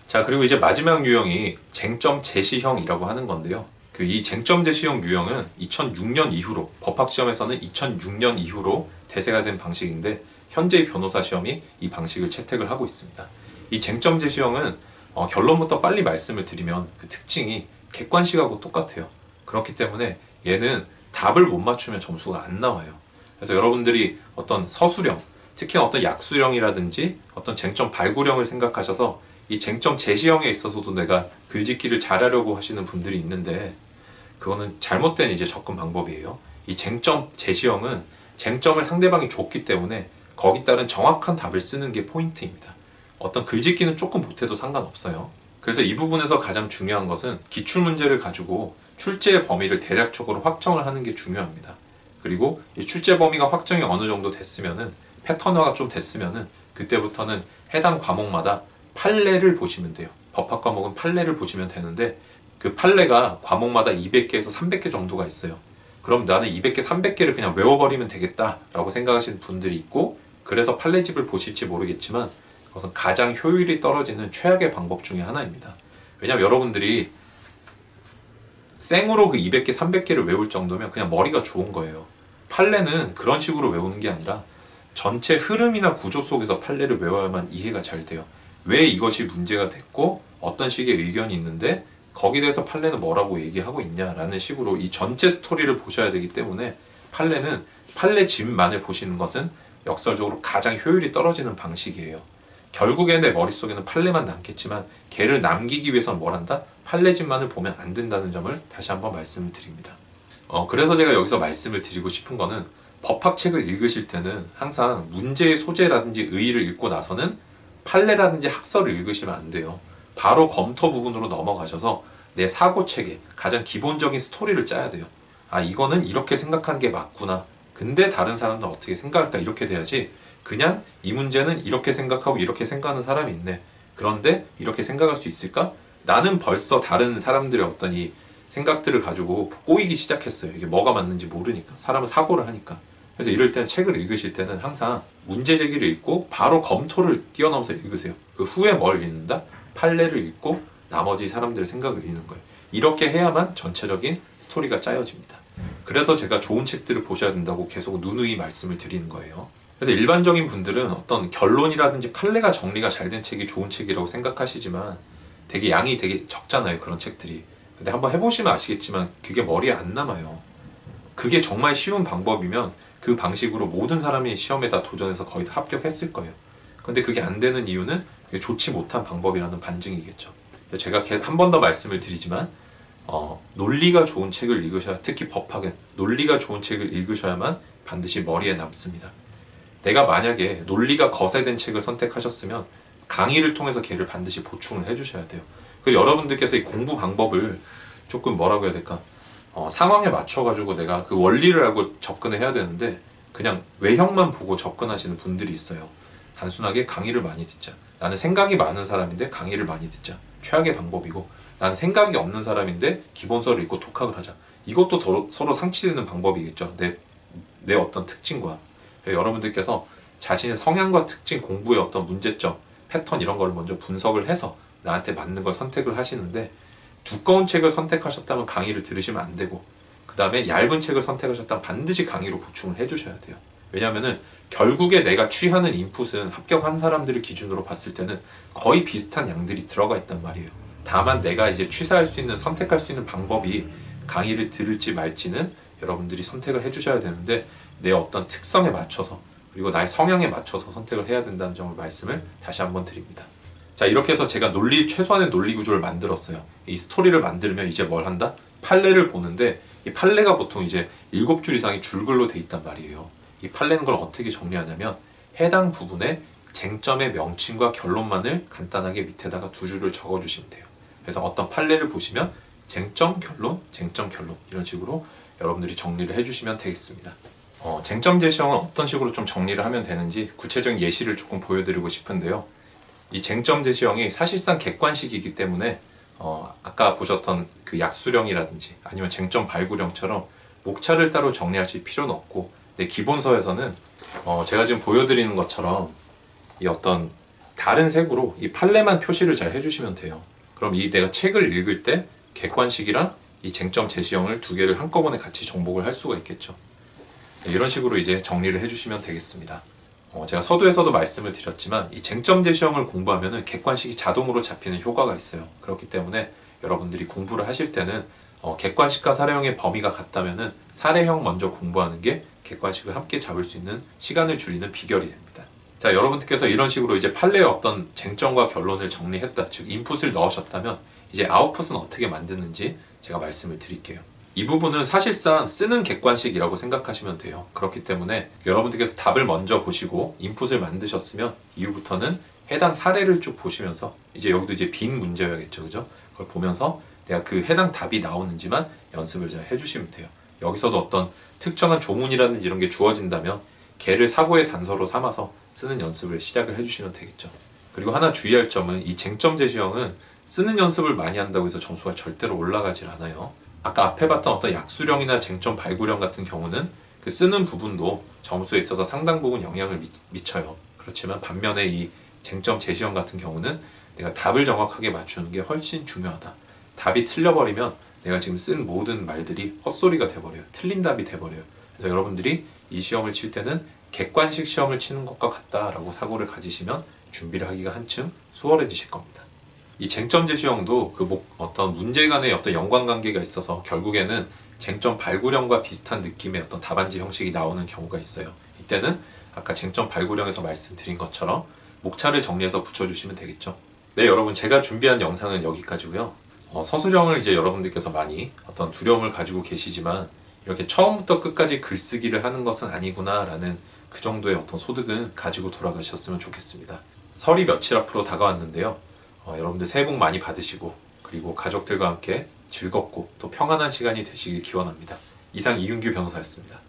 자, 그리고 이제 마지막 유형이 쟁점 제시형이라고 하는 건데요. 이 쟁점 제시형 유형은 2006년 이후로, 법학시험에서는 2006년 이후로 대세가 된 방식인데, 현재의 변호사 시험이 이 방식을 채택을 하고 있습니다. 이 쟁점 제시형은 결론부터 빨리 말씀을 드리면 그 특징이 객관식하고 똑같아요. 그렇기 때문에 얘는 답을 못 맞추면 점수가 안 나와요. 그래서 여러분들이 어떤 서술형, 특히 어떤 약수형이라든지 어떤 쟁점 발굴형을 생각하셔서 이 쟁점 제시형에 있어서도 내가 글짓기를 잘하려고 하시는 분들이 있는데, 그거는 잘못된 이제 접근 방법이에요. 이 쟁점 제시형은 쟁점을 상대방이 줬기 때문에 거기 따른 정확한 답을 쓰는 게 포인트입니다. 어떤 글짓기는 조금 못해도 상관없어요. 그래서 이 부분에서 가장 중요한 것은 기출문제를 가지고 출제의 범위를 대략적으로 확정을 하는 게 중요합니다. 그리고 이 출제 범위가 확정이 어느 정도 됐으면은, 패턴화가 좀 됐으면은, 그때부터는 해당 과목마다 판례를 보시면 돼요. 법학 과목은 판례를 보시면 되는데, 그 판례가 과목마다 200개에서 300개 정도가 있어요. 그럼 나는 200개, 300개를 그냥 외워버리면 되겠다라고 생각하시는 분들이 있고, 그래서 판례집을 보실지 모르겠지만 그것은 가장 효율이 떨어지는 최악의 방법 중에 하나입니다. 왜냐하면 여러분들이 생으로 그 200개, 300개를 외울 정도면 그냥 머리가 좋은 거예요. 판례는 그런 식으로 외우는 게 아니라 전체 흐름이나 구조 속에서 판례를 외워야만 이해가 잘 돼요. 왜 이것이 문제가 됐고 어떤 식의 의견이 있는데 거기에 대해서 판례는 뭐라고 얘기하고 있냐라는 식으로 이 전체 스토리를 보셔야 되기 때문에, 판례는 판례집만을 보시는 것은 역설적으로 가장 효율이 떨어지는 방식이에요. 결국에 내 머릿속에는 판례만 남겠지만 걔를 남기기 위해서는 뭘 한다? 판례집만을 보면 안 된다는 점을 다시 한번 말씀을 드립니다. 그래서 제가 여기서 말씀을 드리고 싶은 거는, 법학책을 읽으실 때는 항상 문제의 소재라든지 의의를 읽고 나서는 판례라든지 학설을 읽으시면 안 돼요. 바로 검토 부분으로 넘어가셔서 내 사고체계, 가장 기본적인 스토리를 짜야 돼요. 아, 이거는 이렇게 생각하는 게 맞구나. 근데 다른 사람은 어떻게 생각할까? 이렇게 돼야지, 그냥 이 문제는 이렇게 생각하고 이렇게 생각하는 사람이 있네. 그런데 이렇게 생각할 수 있을까? 나는 벌써 다른 사람들의 어떤 이 생각들을 가지고 꼬이기 시작했어요. 이게 뭐가 맞는지 모르니까. 사람은 사고를 하니까. 그래서 이럴 때는, 책을 읽으실 때는 항상 문제 제기를 읽고 바로 검토를 뛰어넘어서 읽으세요. 그 후에 뭘 읽는다? 판례를 읽고 나머지 사람들의 생각을 읽는 거예요. 이렇게 해야만 전체적인 스토리가 짜여집니다. 그래서 제가 좋은 책들을 보셔야 된다고 계속 누누이 말씀을 드리는 거예요. 그래서 일반적인 분들은 어떤 결론이라든지 판례가 정리가 잘 된 책이 좋은 책이라고 생각하시지만 되게 양이 되게 적잖아요, 그런 책들이. 근데 한번 해보시면 아시겠지만 그게 머리에 안 남아요. 그게 정말 쉬운 방법이면 그 방식으로 모든 사람이 시험에다 도전해서 거의 다 합격했을 거예요. 근데 그게 안 되는 이유는 그게 좋지 못한 방법이라는 반증이겠죠. 제가 한 번 더 말씀을 드리지만, 논리가 좋은 책을 읽으셔야, 특히 법학은 논리가 좋은 책을 읽으셔야만 반드시 머리에 남습니다. 내가 만약에 논리가 거세된 책을 선택하셨으면 강의를 통해서 걔를 반드시 보충을 해주셔야 돼요. 그리고 여러분들께서 이 공부 방법을 조금 뭐라고 해야 될까? 상황에 맞춰가지고 내가 그 원리를 알고 접근을 해야 되는데 그냥 외형만 보고 접근하시는 분들이 있어요. 단순하게 강의를 많이 듣자. 나는 생각이 많은 사람인데 강의를 많이 듣자. 최악의 방법이고, 나는 생각이 없는 사람인데 기본서를 읽고 독학을 하자. 이것도 서로 상치되는 방법이겠죠. 내 어떤 특징과. 여러분들께서 자신의 성향과 특징, 공부의 어떤 문제점, 패턴 이런 걸 먼저 분석을 해서 나한테 맞는 걸 선택을 하시는데, 두꺼운 책을 선택하셨다면 강의를 들으시면 안 되고, 그 다음에 얇은 책을 선택하셨다면 반드시 강의로 보충을 해주셔야 돼요. 왜냐면은 결국에 내가 취하는 인풋은 합격한 사람들을 기준으로 봤을 때는 거의 비슷한 양들이 들어가 있단 말이에요. 다만 내가 이제 취사할 수 있는, 선택할 수 있는 방법이 강의를 들을지 말지는 여러분들이 선택을 해주셔야 되는데, 내 어떤 특성에 맞춰서, 그리고 나의 성향에 맞춰서 선택을 해야 된다는 점을 말씀을 다시 한번 드립니다. 자, 이렇게 해서 제가 최소한의 논리 구조를 만들었어요. 이 스토리를 만들면 이제 뭘 한다? 판례를 보는데, 이 판례가 보통 이제 7줄 이상이 줄글로 돼 있단 말이에요. 이 판례는 걸 어떻게 정리하냐면, 해당 부분의 쟁점의 명칭과 결론만을 간단하게 밑에다가 2줄을 적어주시면 돼요. 그래서 어떤 판례를 보시면 쟁점, 결론, 쟁점, 결론 이런 식으로 여러분들이 정리를 해주시면 되겠습니다. 쟁점 제시형은 어떤 식으로 좀 정리를 하면 되는지 구체적인 예시를 조금 보여드리고 싶은데요. 이 쟁점 제시형이 사실상 객관식이기 때문에 아까 보셨던 그 약수령이라든지 아니면 쟁점 발굴형처럼 목차를 따로 정리하실 필요는 없고, 내 기본서에서는 제가 지금 보여드리는 것처럼 이 어떤 다른 색으로 이 판례만 표시를 잘 해주시면 돼요. 그럼 이 내가 책을 읽을 때 객관식이랑 이 쟁점 제시형을 두 개를 한꺼번에 같이 정복을 할 수가 있겠죠. 네, 이런 식으로 이제 정리를 해주시면 되겠습니다. 제가 서두에서도 말씀을 드렸지만 이 쟁점 제시형을 공부하면 객관식이 자동으로 잡히는 효과가 있어요. 그렇기 때문에 여러분들이 공부를 하실 때는 객관식과 사례형의 범위가 같다면 사례형 먼저 공부하는 게 객관식을 함께 잡을 수 있는 시간을 줄이는 비결이 됩니다. 자, 여러분들께서 이런 식으로 이제 판례의 어떤 쟁점과 결론을 정리했다, 즉 인풋을 넣으셨다면 이제 아웃풋은 어떻게 만드는지 제가 말씀을 드릴게요. 이 부분은 사실상 쓰는 객관식이라고 생각하시면 돼요. 그렇기 때문에 여러분들께서 답을 먼저 보시고 인풋을 만드셨으면 이후부터는 해당 사례를 쭉 보시면서 이제 여기도 이제 빈 문제여야겠죠, 그죠? 그걸 보면서 내가 그 해당 답이 나오는지만 연습을 잘 해주시면 돼요. 여기서도 어떤 특정한 조문이라든지 이런 게 주어진다면 걔를 사고의 단서로 삼아서 쓰는 연습을 시작을 해주시면 되겠죠. 그리고 하나 주의할 점은 이 쟁점 제시형은 쓰는 연습을 많이 한다고 해서 점수가 절대로 올라가질 않아요. 아까 앞에 봤던 어떤 약수령이나 쟁점 발굴형 같은 경우는 그 쓰는 부분도 점수에 있어서 상당 부분 영향을 미쳐요. 그렇지만 반면에 이 쟁점 제시형 같은 경우는 내가 답을 정확하게 맞추는 게 훨씬 중요하다. 답이 틀려버리면 내가 지금 쓴 모든 말들이 헛소리가 돼버려요. 틀린 답이 돼버려요. 그래서 여러분들이 이 시험을 칠 때는 객관식 시험을 치는 것과 같다라고 사고를 가지시면 준비를 하기가 한층 수월해지실 겁니다. 이 쟁점 제시형도 어떤 문제 간의 어떤 연관관계가 있어서 결국에는 쟁점 발굴형과 비슷한 느낌의 어떤 답안지 형식이 나오는 경우가 있어요. 이때는 아까 쟁점 발굴형에서 말씀드린 것처럼 목차를 정리해서 붙여주시면 되겠죠. 네, 여러분, 제가 준비한 영상은 여기까지고요. 서술형을 이제 여러분들께서 많이 어떤 두려움을 가지고 계시지만 이렇게 처음부터 끝까지 글쓰기를 하는 것은 아니구나 라는 그 정도의 어떤 소득은 가지고 돌아가셨으면 좋겠습니다. 설이 며칠 앞으로 다가왔는데요. 여러분들 새해 복 많이 받으시고 그리고 가족들과 함께 즐겁고 또 평안한 시간이 되시길 기원합니다. 이상 이윤규 변호사였습니다.